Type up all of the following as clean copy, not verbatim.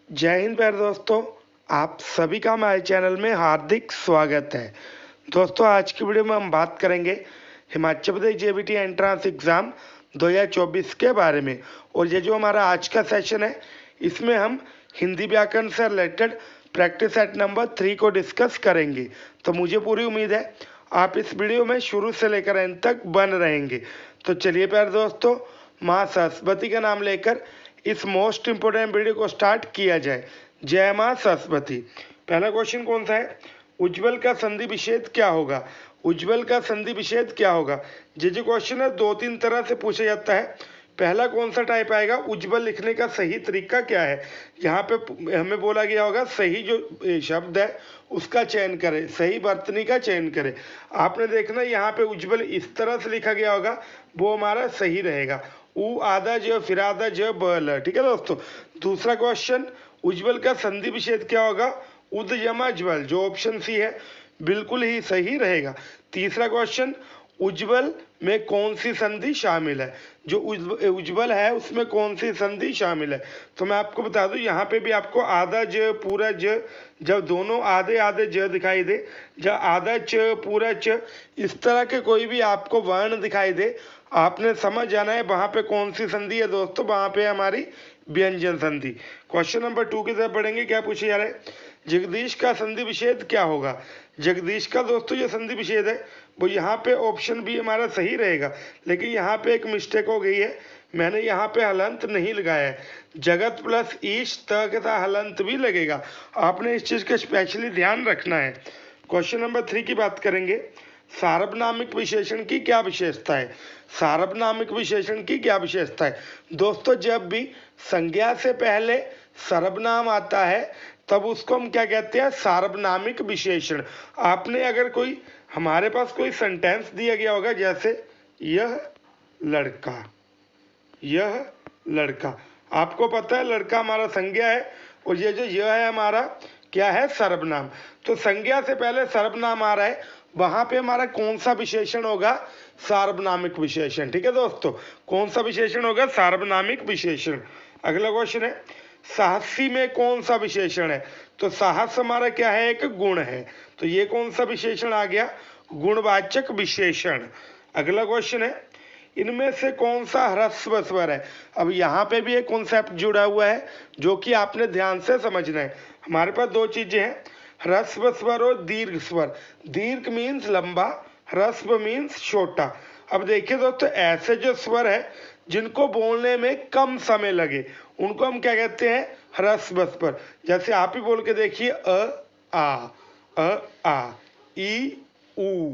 जय हिंद प्यारे दोस्तों, आप सभी का हमारे चैनल में हार्दिक स्वागत है। दोस्तों, आज की वीडियो में हम बात करेंगे Himachal Pradesh JBT entrance exam 2024 के बारे में। और ये जो हमारा आज का सेशन है, इसमें हम हिंदी व्याकरण से रिलेटेड प्रैक्टिस सेट नंबर 3 को डिस्कस करेंगे। तो मुझे पूरी उम्मीद है आप इस वीडियो में शुरू से लेकर अंत तक बन रहेंगे। तो चलिए प्यारे दोस्तों, माँ सरस्वती का नाम लेकर इस मोस्ट इंपोर्टेंट वीडियो को स्टार्ट किया जाए। जय माँ सरस्वती। पहला क्वेश्चन कौन सा है? उज्ज्वल का संधि विच्छेद क्या होगा? उज्ज्वल का संधि विच्छेद क्या होगा? ये जो क्वेश्चन है 2-3 तरह से पूछा जाता है। पहला कौन सा टाइप आएगा? उज्ज्वल लिखने का सही तरीका क्या है? यहाँ पे हमें बोला गया होगा सही जो शब्द है उसका चयन करें, सही वर्तनी का चयन करें। आपने देखना यहाँ पे उज्ज्वल इस तरह से लिखा गया होगा, वो हमारा सही रहेगा। उ आधा ज फिर आधा ज बल। ठीक है दोस्तों। दूसरा क्वेश्चन, उज्ज्वल का संधि विच्छेद क्या होगा? उद जमा ज्वल, जो ऑप्शन सी है बिल्कुल ही सही रहेगा। तीसरा क्वेश्चन, उज्ज्वल में कौन सी संधि शामिल है? जो उज्ज्वल है उसमें कौन सी संधि शामिल है? तो मैं आपको बता दूं, यहाँ पे भी आपको आधा ज पूरा ज, जब दोनों आधे आधे ज दिखाई दे, जब आधा च पूरा च, इस तरह के कोई भी आपको वर्ण दिखाई दे, आपने समझ जाना है वहां पे कौन सी संधि है दोस्तों। वहां पे हमारी व्यंजन संधि। क्वेश्चन नंबर 2 की तरफ बढ़ेंगे। क्या पूछा जा रहा है? जगदीश का संधि विच्छेद क्या होगा? जगदीश का दोस्तों जो संधि विच्छेद है वो यहाँ पे ऑप्शन बी हमारा सही रहेगा, लेकिन यहाँ पे एक मिस्टेक हो गई है। मैंने यहाँ पे हलंत नहीं लगाया है। जगत प्लस ईश त के साथ हलंत भी लगेगा। आपने इस चीज का स्पेशली ध्यान रखना है। क्वेश्चन नंबर 3 की बात करेंगे। सार्वनामिक विशेषण की क्या विशेषता है? सार्वनामिक विशेषण की क्या विशेषता है? दोस्तों, जब भी संज्ञा से पहले सर्वनाम आता है तब उसको हम क्या कहते हैं? सार्वनामिक विशेषण। आपने अगर कोई हमारे पास कोई सेंटेंस दिया गया होगा, जैसे यह लड़का, यह लड़का, आपको पता है लड़का हमारा संज्ञा है और ये जो यह है हमारा क्या है? सर्वनाम। तो संज्ञा से पहले सर्वनाम आ रहा है, वहां पे हमारा कौन सा विशेषण होगा? सार्वनामिक विशेषण। ठीक है दोस्तों, कौन सा विशेषण होगा? सार्वनामिक विशेषण। अगला क्वेश्चन है, साहसी में कौन सा विशेषण है? तो साहस हमारा क्या है? एक गुण है। तो ये कौन सा विशेषण आ गया? गुणवाचक विशेषण। अगला क्वेश्चन है, इनमें से कौन सा ह्रस्व स्वर है? अब यहाँ पे भी एक कॉन्सेप्ट जुड़ा हुआ है जो कि आपने ध्यान से समझना है। हमारे पास दो चीजें हैं, ह्रस्व स्वर और दीर्घ स्वर। दीर्घ मीन्स लंबा, ह्रस्व मीन्स छोटा। अब देखिए दोस्तों, ऐसे जो स्वर है जिनको बोलने में कम समय लगे उनको हम क्या कहते हैं? ह्रस्व स्वर। जैसे आप ही बोल के देखिए, आ, ई, ऊ।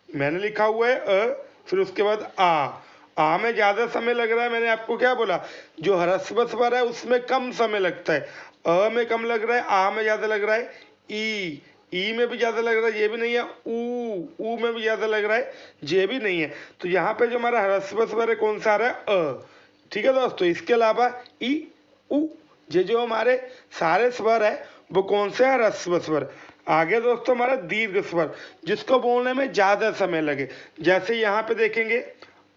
मैंने लिखा हुआ है फिर उसके बाद आ में ज्यादा समय लग रहा है। मैंने आपको क्या बोला? जो ह्रस्व स्वर है उसमें कम समय लगता है। अ में कम लग रहा है, आ में ज्यादा लग रहा है। ई में भी ज्यादा लग रहा है, ये भी नहीं है। ऊ में भी ज्यादा लग रहा है, ये भी नहीं है। तो यहाँ पे जो हमारा ह्रस्व स्वर है कौन सा आ रहा है? अ। ठीक है दोस्तों, इसके अलावा ई, उ, ये जो हमारे सारे स्वर है वो कौन से है? ह्रस्व स्वर। आगे दोस्तों हमारा दीर्घ स्वर, जिसको बोलने में ज्यादा समय लगे। जैसे यहाँ पे देखेंगे,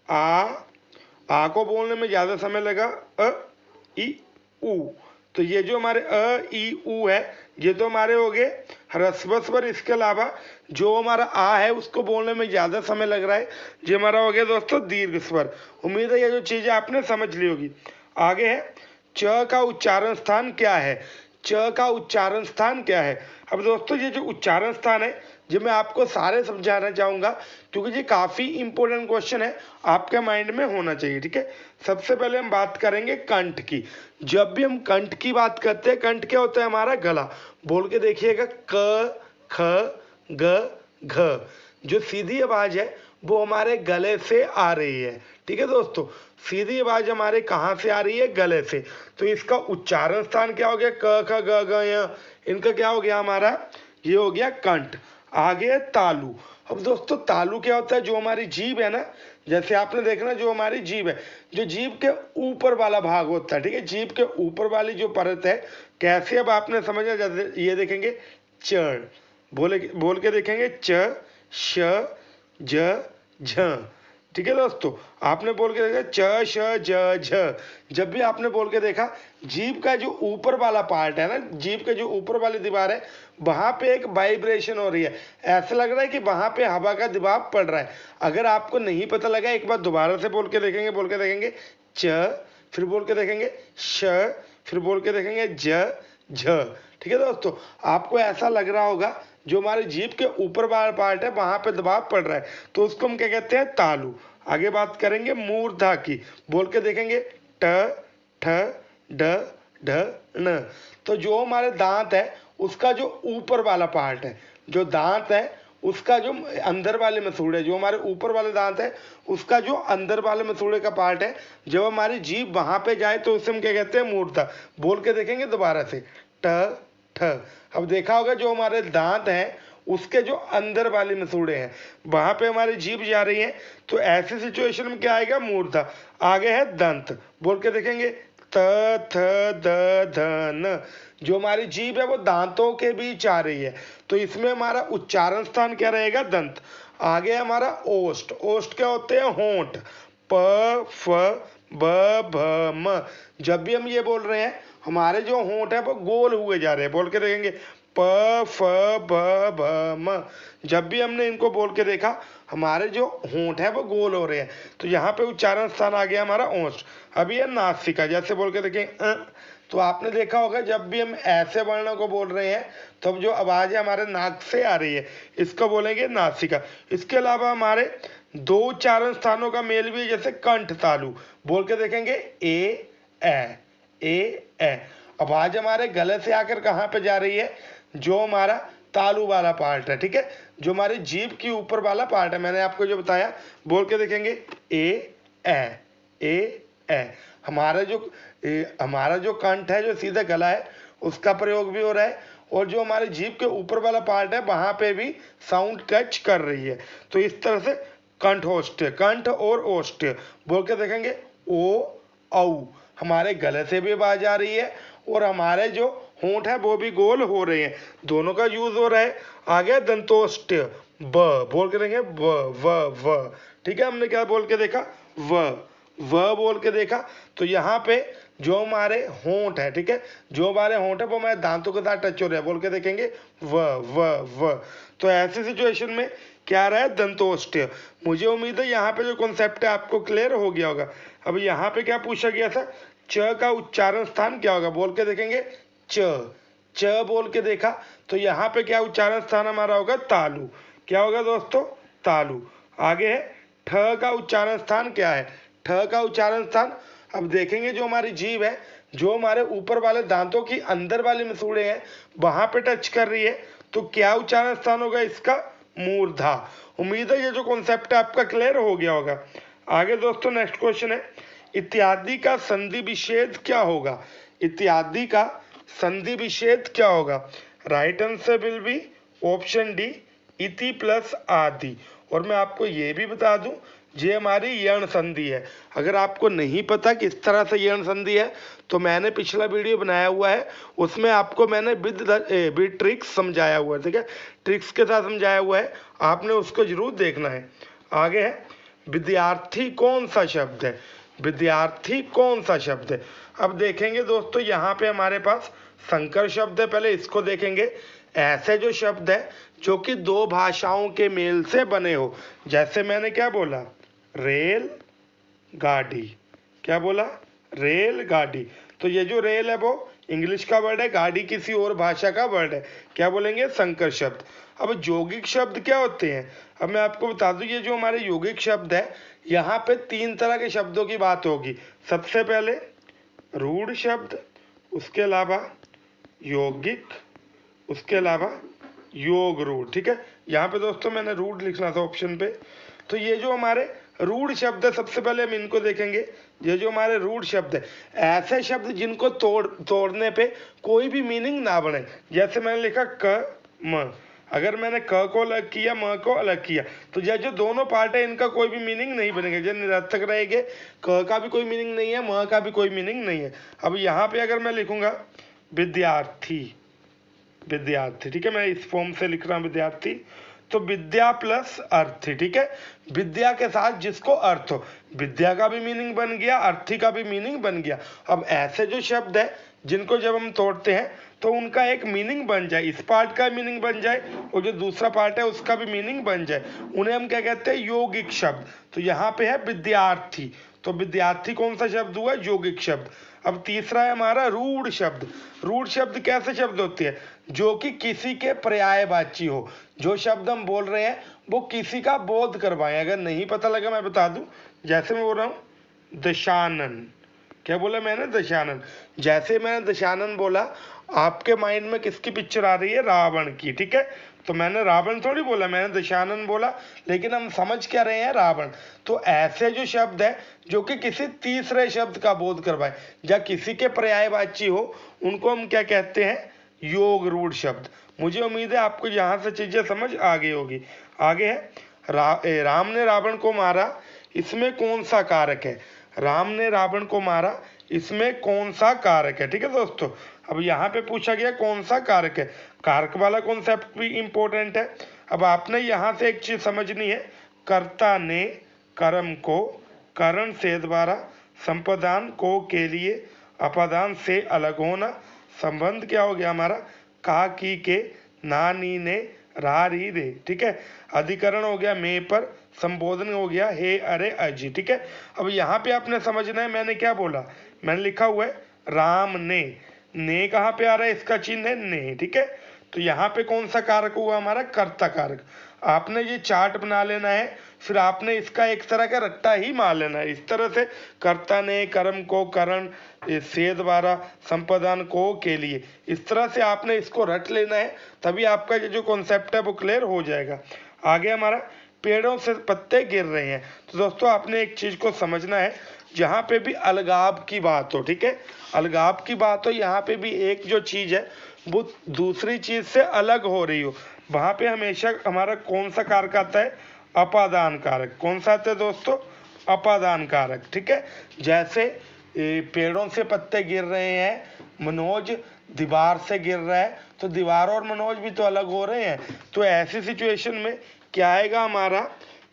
आ को बोलने में ज्यादा समय लगा, अ, ई, उ। तो ये जो हमारे अ, ई, उ है, ये तो हमारे हो गए ह्रस्व स्वर। इसके अलावा जो हमारा आ है उसको बोलने में ज्यादा समय लग रहा है, ये हमारा हो गया दोस्तों दीर्घ स्वर। उम्मीद है ये जो चीजें आपने समझ ली होगी। आगे है, च का उच्चारण स्थान क्या है? च का उच्चारण स्थान क्या है? अब दोस्तों ये जो उच्चारण स्थान है जो मैं आपको सारे समझाना चाहूंगा, क्योंकि ये काफी इंपॉर्टेंट क्वेश्चन है, आपके माइंड में होना चाहिए। ठीक है, सबसे पहले हम बात करेंगे कंठ की। जब भी हम कंठ की बात करते हैं, कंठ क्या होता है? हमारा गला। बोल के देखिएगा, क, ख, ग, घ। जो सीधी आवाज है वो हमारे गले से आ रही है। ठीक है दोस्तों, सीधी आवाज हमारे कहाँ से आ रही है? गले से। तो इसका उच्चारण स्थान क्या हो गया? क, ख, ग, घ, य। इनका क्या हो गया हमारा? ये हो गया कंठ। आगे तालु। अब दोस्तों तालु क्या होता है? जो हमारी जीभ है ना, जैसे आपने देखना, जो हमारी जीभ है, जो जीभ के ऊपर वाला भाग होता है। ठीक है, जीभ के ऊपर वाली जो परत है, कैसे? अब आपने समझा, जैसे ये देखेंगे, चढ़, बोल के देखेंगे, च, श, ज, झ। ठीक है दोस्तों, आपने बोल के देखा च श ज झ, जब भी आपने बोल के देखा जीभ का जो ऊपर वाला पार्ट है ना, जीभ के जो ऊपर वाली दीवार है वहां पे एक वाइब्रेशन हो रही है, ऐसा लग रहा है कि वहां पे हवा का दबाव पड़ रहा है। अगर आपको नहीं पता लगा एक बार दोबारा से बोल के देखेंगे च, फिर बोल के देखेंगे श, फिर बोल के देखेंगे ज झ। ठीक है दोस्तों, आपको ऐसा लग रहा होगा जो हमारे जीभ के ऊपर वाला पार्ट है वहां पे दबाव पड़ रहा है, तो उसको हम क्या कहते हैं, तालु। आगे बात करेंगे मूर्धा की, बोल के देखेंगे ट ठ ड ढ न। तो जो हमारे दांत है उसका जो ऊपर वाला पार्ट है, जो दांत है उसका जो अंदर वाले मसूड़े, जो हमारे ऊपर वाले दांत है उसका जो अंदर वाले मसूड़े का पार्ट है, जब हमारी जीभ वहां पे जाए तो उसे हम क्या कहते हैं, मूर्धा। बोल के देखेंगे दोबारा से ट ठ। अब देखा होगा जो हमारे दांत हैं उसके जो अंदर वाले मसूड़े हैं वहां पे हमारी जीभ जा रही है, तो ऐसी सिचुएशन में क्या आएगा, मूर्धा। आगे है दंत, बोल के देखेंगे त थ द ध न। जो हमारी जीभ है वो दांतों के बीच आ रही है, तो इसमें हमारा उच्चारण स्थान क्या रहेगा, दंत। आगे हमारा ओष्ठ, ओष्ठ क्या होते हैं, होंठ। प फ ब भ म। जब भी हम ये बोल रहे हैं हमारे जो होंठ है वो गोल हुए जा रहे हैं, बोल के देखेंगे प फ ब भ म। जब भी हमने इनको बोल के देखा हमारे जो होंठ है वो गोल हो रहे हैं, तो यहाँ पे उच्चारण स्थान आ गया हमारा ओष्ठ। अभी है नासिका, जैसे बोल के देखें तो आपने देखा होगा जब भी हम ऐसे वर्णों को बोल रहे हैं तो अब जो आवाज है हमारे नाक से आ रही है, इसको बोलेंगे नासिका। इसके अलावा हमारे दो उच्चारण स्थानों का मेल भी है, जैसे कंठ तालु, बोल के देखेंगे ए। आवाज हमारे गले से आकर कहाँ पे जा रही है, जो हमारा तालु वाला पार्ट है, ठीक है, जो हमारी जीभ के ऊपर वाला पार्ट है, मैंने आपको जो बताया। बोल के देखेंगे ए। हमारा जो कंठ है, जो सीधा गला है, उसका प्रयोग भी हो रहा है, और जो हमारे जीभ के ऊपर वाला पार्ट है वहां पे भी साउंड टच कर रही है। तो इस तरह से कंठोष्ठ्य, कंठ और ओष्ठ्य। बोल के देखेंगे ओ औ। हमारे गले से भी आवाज आ रही है और हमारे जो होंठ है वो भी गोल हो रहे हैं, दोनों का यूज हो रहा है। आगे दंतोष्ठ्य ब, बोल के देखेंगे व। ठीक है, हमने क्या बोल के देखा, व बोल के देखा। तो यहाँ पे जो हमारे होंठ है, ठीक है, जो हमारे होंठ है वो हमारे दांतों के साथ टच हो रहे हैं, बोल के देखेंगे व। तो ऐसी सिचुएशन में क्या रहा है, दंतोष्ठ्य। मुझे उम्मीद है यहाँ पे जो कॉन्सेप्ट है आपको क्लियर हो गया होगा। अब यहाँ पे क्या पूछा गया था, च का उच्चारण स्थान क्या होगा, बोल के देखेंगे च बोल के देखा, तो यहाँ पे क्या उच्चारण स्थान हमारा होगा, तालु। क्या होगा दोस्तों, तालु। आगे है ठ का उच्चारण स्थान क्या है, ठ का उच्चारण स्थान, अब देखेंगे जो हमारी जीभ है, जो हमारे ऊपर वाले दांतों की अंदर वाले मसूड़े हैं वहां पे टच कर रही है, तो क्या उच्चारण स्थान होगा इसका, मूर्धा। उम्मीद है ये जो कॉन्सेप्ट है आपका क्लियर हो गया होगा। आगे दोस्तों नेक्स्ट क्वेश्चन है, इत्यादि का संधि विच्छेद क्या होगा, इत्यादि का संधि विच्छेद क्या होगा। Right answer will be option D, इति प्लस आदि। और मैं आपको ये भी बता दूं, ये हमारी यण संधि है। अगर आपको नहीं पता किस तरह से यण संधि है तो मैंने पिछला वीडियो बनाया हुआ है, उसमें आपको मैंने विद ट्रिक्स समझाया हुआ है, ठीक है, ट्रिक्स के साथ समझाया हुआ है, आपने उसको जरूर देखना है। आगे है विद्यार्थी कौन सा शब्द है, विद्यार्थी कौन सा शब्द है। अब देखेंगे दोस्तों यहाँ पे हमारे पास संकर शब्द है, पहले इसको देखेंगे। ऐसे जो शब्द है जो कि दो भाषाओं के मेल से बने हो, जैसे मैंने क्या बोला, रेल गाड़ी, क्या बोला, रेल गाड़ी। तो ये जो रेल है वो इंग्लिश का वर्ड है, गाड़ी किसी और भाषा का वर्ड है, क्या बोलेंगे, संकर शब्द। अब यौगिक शब्द क्या होते हैं, अब मैं आपको बता दूं, ये जो हमारे यौगिक शब्द है यहाँ पे तीन तरह के शब्दों की बात होगी। सबसे पहले रूढ़ शब्द, उसके अलावा यौगिक, उसके अलावा योग रूढ़। ठीक है, यहाँ पे दोस्तों मैंने रूढ़ लिखना था ऑप्शन पे। तो ये जो हमारे रूढ़ शब्द है, सबसे पहले हम इनको देखेंगे। ये जो हमारे रूढ़ शब्द है, ऐसे शब्द जिनको तोड़ने पे कोई भी मीनिंग ना बने। जैसे मैंने लिखा क म, अगर मैंने क को अलग किया, म को अलग किया, तो ये जो दोनों पार्ट है इनका कोई भी मीनिंग नहीं बनेगा, जो निरर्थक रहेंगे। क का भी कोई मीनिंग नहीं है, म का भी कोई मीनिंग नहीं है। अब यहाँ पे अगर मैं लिखूंगा विद्यार्थी, विद्यार्थी, ठीक है, मैं इस फॉर्म से लिख रहा हूँ विद्यार्थी, तो विद्या प्लस अर्थी, ठीक है, विद्या के साथ जिसको अर्थ हो, विद्या का भी मीनिंग बन गया, अर्थी का भी मीनिंग बन गया। अब ऐसे जो शब्द है जिनको जब हम तोड़ते हैं तो उनका एक मीनिंग बन जाए, इस पार्ट का मीनिंग बन जाए और जो दूसरा पार्ट है उसका भी मीनिंग बन जाए, उन्हें हम क्या कहते हैं, यौगिक शब्द। तो यहाँ पे है विद्यार्थी, तो विद्यार्थी कौन सा शब्द हुआ, यौगिक शब्द। अब तीसरा है हमारा रूढ़ शब्द। रूढ़ शब्द कैसे शब्द होते हैं, जो कि किसी के पर्यायवाची हो, जो शब्द हम बोल रहे हैं वो किसी का बोध करवाएं। अगर नहीं पता लगा मैं बता दूं, जैसे मैं बोल रहा हूं दशानन, क्या बोला मैंने, दशानन। जैसे मैंने दशानन बोला, आपके माइंड में किसकी पिक्चर आ रही है, रावण की, ठीक है। तो मैंने रावण थोड़ी बोला, मैंने दशानन बोला, लेकिन हम समझ क्या रहे हैं, रावण। तो ऐसे जो शब्द है जो कि किसी तीसरे शब्द का बोध करवाए या किसी के पर्यायवाची हो, उनको हम क्या कहते हैं, योग रूढ़ शब्द। मुझे उम्मीद है आपको यहाँ से चीजें समझ आ गई होगी। आगे है राम ने रावण को मारा, इसमें कौन सा कारक है, राम ने रावण को मारा, इसमें कौन सा कारक है, ठीक है दोस्तों। अब यहाँ पे पूछा गया कौन सा कारक है, कारक वाला कॉन्सेप्ट भी इंपॉर्टेंट है। अब आपने यहाँ से एक चीज समझनी है, कर्ता ने कर्म को करण से द्वारा, संपादान को के लिए, अपादान से अलग होना, संबंध क्या हो गया हमारा, का की के, ना नी ने, रा री रे, ठीक है। अधिकरण हो गया मैं पर, संबोधन हो गया हे अरे अजी, ठीक है। अब यहाँ पे आपने समझना है मैंने क्या बोला, मैंने लिखा हुआ है राम ने कहाँ पे आ रहा है, इसका चिन्ह है ने, ठीक है। तो यहाँ पे कौन सा कारक हुआ हमारा, कर्ता कारक। आपने ये चार्ट बना लेना है, फिर आपने इसका एक तरह का रट्टा ही मार लेना है, इस तरह से कर्ता ने कर्म को करण से द्वारा, संपादन को के लिए, इस तरह से आपने इसको रट लेना है, तभी आपका ये जो कॉन्सेप्ट है वो क्लियर हो जाएगा। आगे हमारा पेड़ों से पत्ते गिर रहे हैं। तो दोस्तों आपने एक चीज को समझना है, जहाँ पे भी अलगाव की बात हो, ठीक है, अलगाव की बात हो, यहाँ पे भी एक जो चीज है वो दूसरी चीज से अलग हो रही हो, वहां पे हमेशा हमारा कौन सा कारक आता है, अपादान कारक। कौन सा आता है दोस्तों, अपादान कारक, ठीक है। जैसे पेड़ों से पत्ते गिर रहे हैं, मनोज दीवार से गिर रहा है, तो दीवार और मनोज भी तो अलग हो रहे हैं। तो ऐसी सिचुएशन में क्या आएगा हमारा,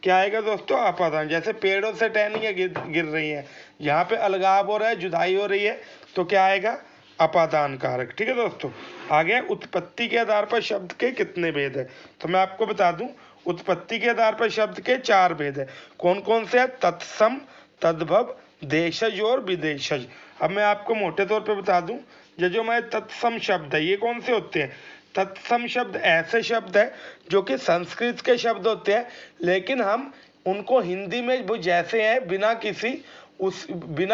क्या आएगा दोस्तों, अपादान। जैसे पेड़ों से टहनियाँ गिर रही हैं, यहाँ पे अलगाव हो रहा है, जुदाई हो रही है, तो क्या आएगा, अपादान कारक, ठीक है दोस्तों। आगे उत्पत्ति के आधार पर शब्द के कितने भेद है, तो मैं आपको बता दूं, उत्पत्ति के आधार पर शब्द के 4 भेद है। कौन कौन से है, तत्सम, तद्भव, देशज और विदेशज। अब मैं आपको मोटे तौर पे बता दूं, ये जो हमारे तत्सम शब्द है ये कौन से होते हैं, तत्सम शब्द ऐसे शब्द है जो कि संस्कृत के शब्द होते हैं, लेकिन हम उनको हिंदी में वो जैसे हैं बिना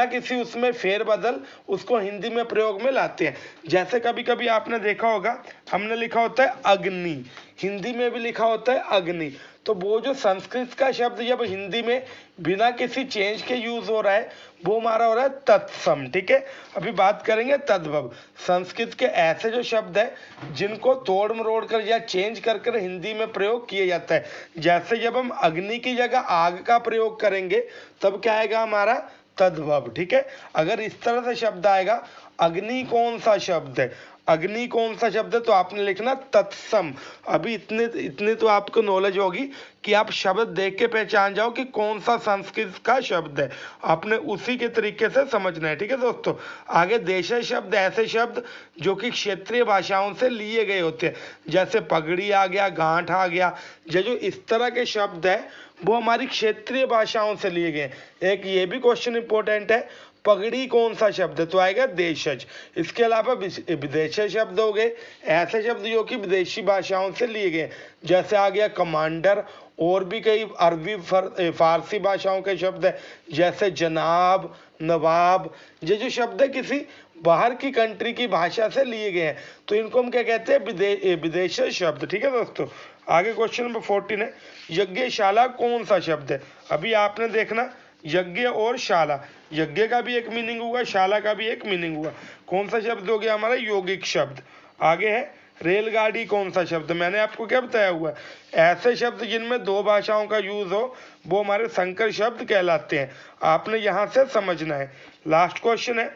किसी उसमें फेरबदल उसको हिंदी में प्रयोग में लाते हैं। जैसे कभी कभी आपने देखा होगा, हमने लिखा होता है अग्नि, हिंदी में भी लिखा होता है अग्नि, तो वो जो संस्कृत का शब्द जब हिंदी में बिना किसी चेंज के यूज हो रहा है वो हमारा हो रहा है तत्सम, ठीक है। अभी बात करेंगे तद्भव। संस्कृत के ऐसे जो शब्द है जिनको तोड़ मरोड़ कर या चेंज कर कर हिंदी में प्रयोग किया जाता है। जैसे जब हम अग्नि की जगह आग का प्रयोग करेंगे तब क्या आएगा हमारा, तद्भव, ठीक है। अगर इस तरह से शब्द आएगा, अग्नि कौन सा शब्द है, अग्नि कौन सा शब्द है, तो आपने लिखना तत्सम। अभी इतने तो आपको नॉलेज होगी कि आप शब्द देख के पहचान जाओ कि कौन सा संस्कृत का शब्द है, आपने उसी के तरीके से समझना है, ठीक है दोस्तों। आगे देशज शब्द ऐसे शब्द जो कि क्षेत्रीय भाषाओं से लिए गए होते हैं, जैसे पगड़ी आ गया, गांठ आ गया, ये जो इस तरह के शब्द है वो हमारी क्षेत्रीय भाषाओं से लिए गए। एक ये भी क्वेश्चन इंपॉर्टेंट है, पगड़ी कौन सा शब्द है, तो आएगा देशज। इसके अलावा विदेशी शब्द हो गए, ऐसे शब्द जो कि विदेशी भाषाओं से लिए गए, जैसे आ गया कमांडर, और भी कई अरबी फारसी भाषाओं के शब्द है, जैसे जनाब, नवाब। ये जो शब्द है किसी बाहर की कंट्री की भाषा से लिए गए हैं, तो इनको हम क्या कहते हैं, विदेशी शब्द, ठीक है दोस्तों। आगे क्वेश्चन नंबर 14 है, यज्ञशाला कौन सा शब्द है। अभी आपने देखना, यज्ञ और शाला, यज्ञ का भी एक मीनिंग हुआ, शाला का भी एक मीनिंग हुआ, कौन सा शब्द हो गया हमारा, यौगिक शब्द। आगे है रेलगाड़ी कौन सा शब्द, मैंने आपको क्या बताया हुआ है, ऐसे शब्द जिनमें 2 भाषाओं का यूज हो वो हमारे संकर शब्द कहलाते हैं, आपने यहां से समझना है। लास्ट क्वेश्चन है,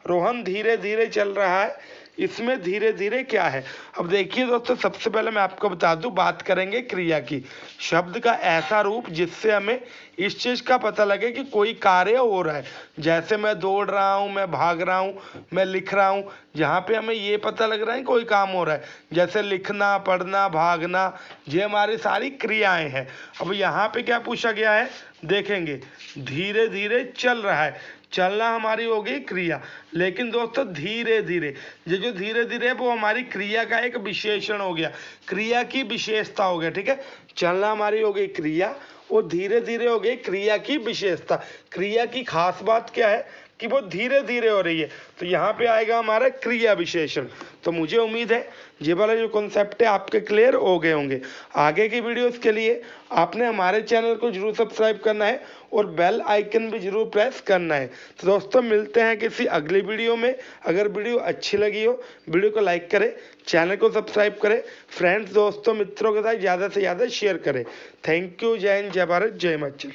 रोहन धीरे धीरे चल रहा है, इसमें धीरे धीरे क्या है। अब देखिए दोस्तों, सबसे पहले मैं आपको बता दूं, बात करेंगे क्रिया की। शब्द का ऐसा रूप जिससे हमें इस चीज का पता लगे कि कोई कार्य हो रहा है। जैसे मैं दौड़ रहा हूँ, मैं भाग रहा हूँ, मैं लिख रहा हूँ, जहाँ पे हमें ये पता लग रहा है कोई काम हो रहा है। जैसे लिखना, पढ़ना, भागना, ये हमारी सारी क्रियाएं हैं। अब यहाँ पे क्या पूछा गया है, देखेंगे, धीरे धीरे चल रहा है। चलना हमारी हो गई क्रिया, लेकिन दोस्तों धीरे धीरे, ये जो धीरे धीरे है वो हमारी क्रिया का एक विशेषण हो गया, क्रिया की विशेषता हो गया। ठीक है, चलना हमारी हो गई क्रिया, वो धीरे धीरे हो गई क्रिया की विशेषता। क्रिया की खास बात क्या है कि वो धीरे धीरे हो रही है, तो यहाँ पे आएगा हमारा क्रिया विशेषण। तो मुझे उम्मीद है ये वाला जो कॉन्सेप्ट है आपके क्लियर हो गए होंगे। आगे की वीडियोस के लिए आपने हमारे चैनल को जरूर सब्सक्राइब करना है और बेल आइकन भी जरूर प्रेस करना है। तो दोस्तों मिलते हैं किसी अगली वीडियो में। अगर वीडियो अच्छी लगी हो, वीडियो को लाइक करें, चैनल को सब्सक्राइब करें, फ्रेंड्स दोस्तों मित्रों के साथ ज़्यादा से ज़्यादा शेयर करें। Thank you. जय हिंद, जय भारत, जय हिमाचल।